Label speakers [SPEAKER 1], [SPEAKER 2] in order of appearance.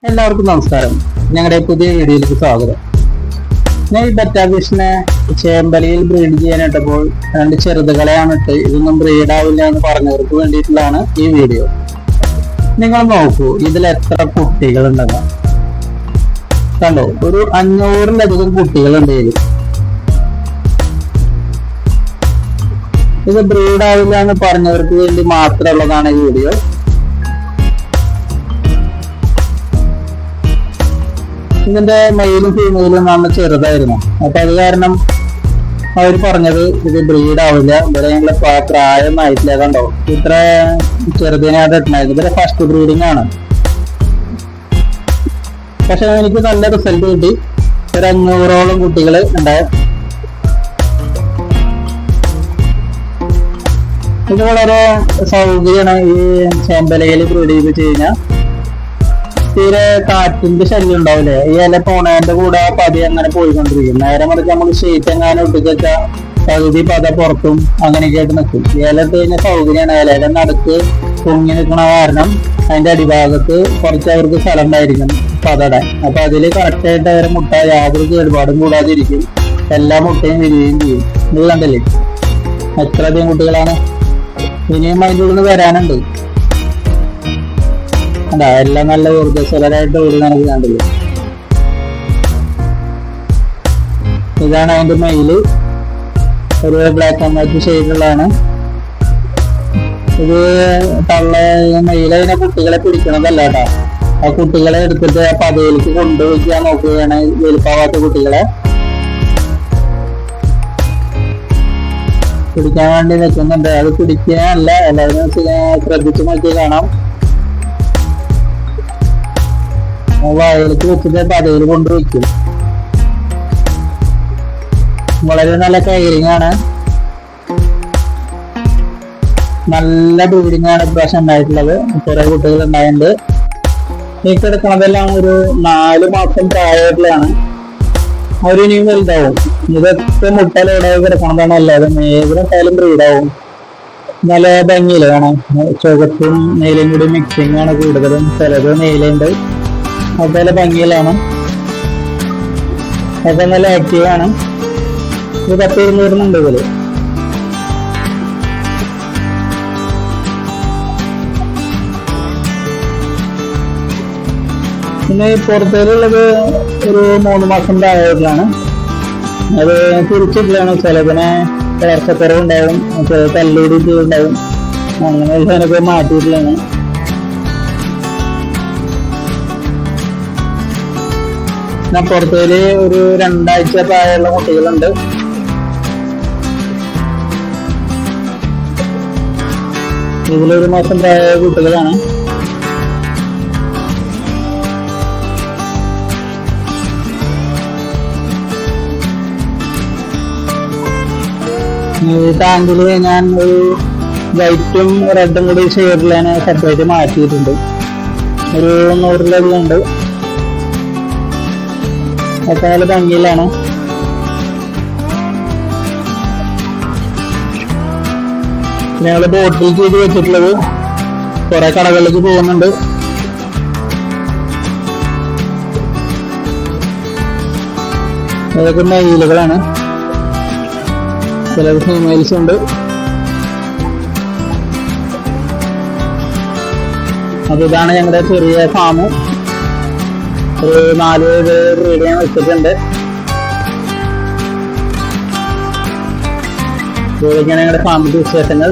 [SPEAKER 1] എല്ലാവർക്കും നമസ്കാരം. ഞങ്ങളുടെ പുതിയ വീഡിയോയിലേക്ക് സ്വാഗതം. ഞാൻ ഈ ബെറ്റ ഫിഷിനെ ചേമ്പലയിൽ ബ്രീഡ് ചെയ്യാനിട്ടപ്പോൾ രണ്ട് ചെറുതുകളെയാണ് ഇട്ട് ഇതൊന്നും ബ്രീഡ് ആവില്ല എന്ന് പറഞ്ഞവർക്ക് വേണ്ടിയിട്ടുള്ളതാണ് ഈ വീഡിയോ. നിങ്ങൾ നോക്കൂ, ഇതിൽ എത്ര കുട്ടികളുണ്ടെന്ന് കണ്ടോ. ഒരു 500-ലധികം കുട്ടികളുണ്ട് ഇതിൽ. ഇത് ബ്രീഡ് ആവില്ല എന്ന് പറഞ്ഞവർക്ക് വേണ്ടി മാത്രമുള്ളതാണ് ഈ വീഡിയോ. ഇതിന്റെ മെയിലും ഫീമെയിലും നല്ല ചെറുതായിരുന്നു. അപ്പൊ അത് കാരണം അവർ പറഞ്ഞത് ഇത് ബ്രീഡ് ആവില്ല, ഇവിടെ ഞങ്ങളെ പ്രായം ആയിട്ടില്ല. കണ്ടോ, ഇത്ര ചെറുതിനായിട്ട് ഇട്ടുണ്ടായിരുന്നു. ഇതിന്റെ ഫസ്റ്റ് ബ്രീഡിംഗ് ആണ്. പക്ഷെ എനിക്ക് നല്ല റിസൾട്ട് കിട്ടി. ഒരു 500ഓളം കുട്ടികൾ ഉണ്ടാവും. ഇത് വളരെ സൗകര്യമാണ് ഈ ചേമ്പലയിൽ ബ്രീഡ് ചെയ്ത് കഴിഞ്ഞാൽ. തീരെ കാറ്റിന്റെ ശല്യം ഉണ്ടാവില്ലേ, ഈ ഇല പോണേന്റെ കൂടെ പതി അങ്ങനെ പോയിക്കൊണ്ടിരിക്കും. നേരെ മറിച്ച് നമുക്ക് ഷീറ്റ് എങ്ങാനും ഇട്ടിച്ചാൽ പകുതി പത പുറത്തും അങ്ങനെയൊക്കെ ആയിട്ട് നിൽക്കും. ഇല ഇട്ട് കഴിഞ്ഞാൽ സൗകര്യമാണ്. ഇലയുടെ നടുക്ക് പൊങ്ങി നിൽക്കണ കാരണം അതിന്റെ അടിഭാഗത്ത് കുറച്ച് അവർക്ക് സ്ഥലം ഉണ്ടായിരിക്കും പതടാൻ. അപ്പൊ അതിൽ കറക്റ്റായിട്ട് അവരെ മുട്ട യാതൊരു കേടുപാടും കൂടാതിരിക്കും. എല്ലാ മുട്ടയും വിരിയുകയും ചെയ്യും. ഇത് കണ്ടില്ലേ എത്ര അധികം കുട്ടികളാണ്. ഇനിയും അതിൻ്റെ ഉള്ളിൽ വരാനുണ്ട്. അതാ എല്ലാം നല്ല ഊർജ്ജസ്വലരായിട്ട് ഓടി നമുക്ക് കണ്ടില്ല. ഇതാണ് അതിന്റെ മെയില്. ഒരു ബ്ലാക്ക് ആൻഡ് വൈറ്റ് ഷെയ്ഡുള്ളതാണ്. ഇത് തള്ള മെയിൽ അതിനെ കുട്ടികളെ പിടിക്കണതല്ല കേട്ടോ. ആ കുട്ടികളെ എടുത്തിട്ട് ആ പതയിലേക്ക് കൊണ്ടുപോയിക്കാൻ നോക്കുകയാണ് വലുപ്പാവാത്ത കുട്ടികളെ പിടിക്കാൻ വേണ്ടി നിൽക്കുന്നുണ്ട്. അത് പിടിക്കാനല്ല, എല്ലാവരും ശ്രദ്ധിച്ചു നോക്കി കാണാം. വയലേക്ക് വെച്ചിട്ട് പതയിൽ കൊണ്ടുവയ്ക്കും. വളരെ നല്ല കെയറിങ് ആണ്. നല്ല ബ്രീഡിംഗ് ആണ് ഇപ്രാവശ്യം ഉണ്ടായിട്ടുള്ളത്. കുറെ കുട്ടികൾ ഉണ്ടായിട്ടുണ്ട്. ഈ കിടക്കണതെല്ലാം ഒരു 4 മാസം പ്രായമായിട്ടുള്ളതാണ്. അവരിനിയും വലുതാവും. ഇതൊക്കെ മുട്ടലോടെ കിടക്കണതാണ്. അല്ലാതെ ഏതിനെട്ടായാലും ബ്രീഡാവും. നല്ല ഭംഗിയില്ല കാണാൻ. ചുവപ്പും നീലയും കൂടി മിക്സിങ് ആണ് കൂടുതലും. ചിലത് നീലയുണ്ട്. അതുപോലെ ഭംഗിയിലാണ്. അതൊക്കെ നല്ല ആക്റ്റീവാണ്. ഇത് 10-200 ഇതില്. പിന്നെ ഈ പുറത്തേലുള്ളത് ഒരു 3 മാസം പ്രായത്തിലാണ്. അത് തിരിച്ചിട്ടാണ്. ചിലതിനെ വളർച്ചക്കുറവുണ്ടാവും, ചില തല്ലൂടി ഉണ്ടാവും. അങ്ങനെ ഇതിനൊക്കെ മാറ്റിയിട്ടാണ്. പുറത്തേല് ഒരു 2 ആഴ്ച പ്രായമുള്ള കുട്ടികളുണ്ട്. ഇതിലൊരു മാസം പ്രായമായ കുട്ടികളാണ്. ഈ ടാങ്കില് ഞാൻ ഒരു വൈറ്റും റെഡും കൂടി ഷെയ്ഡിലാണ് സെപ്പറേറ്റ് മാറ്റിയിട്ടുണ്ട്. ഒരു 100-ലധികം ഉണ്ട്. ഒക്കെ നല്ല ഭംഗിയിലാണ്. ഞങ്ങള് ബോട്ടിൽ ചെയ്ത് വെച്ചിട്ടുള്ളത് കുറെ കടകളിലേക്ക് പോകുന്നുണ്ട്. ഇതൊക്കെ മെയിലുകളാണ്. ചിലത് ഫീമെയിൽസ് ഉണ്ട്. അപ്പൊ ഇതാണ് ഞങ്ങളുടെ ചെറിയ ഫാം. ഒരു 4 ബ്രീഡ് ഞാൻ വെച്ചിട്ടുണ്ട്. ഇതൊക്കെയാണ് ഞങ്ങളുടെ ഫാമിന്റെ വിശേഷങ്ങൾ.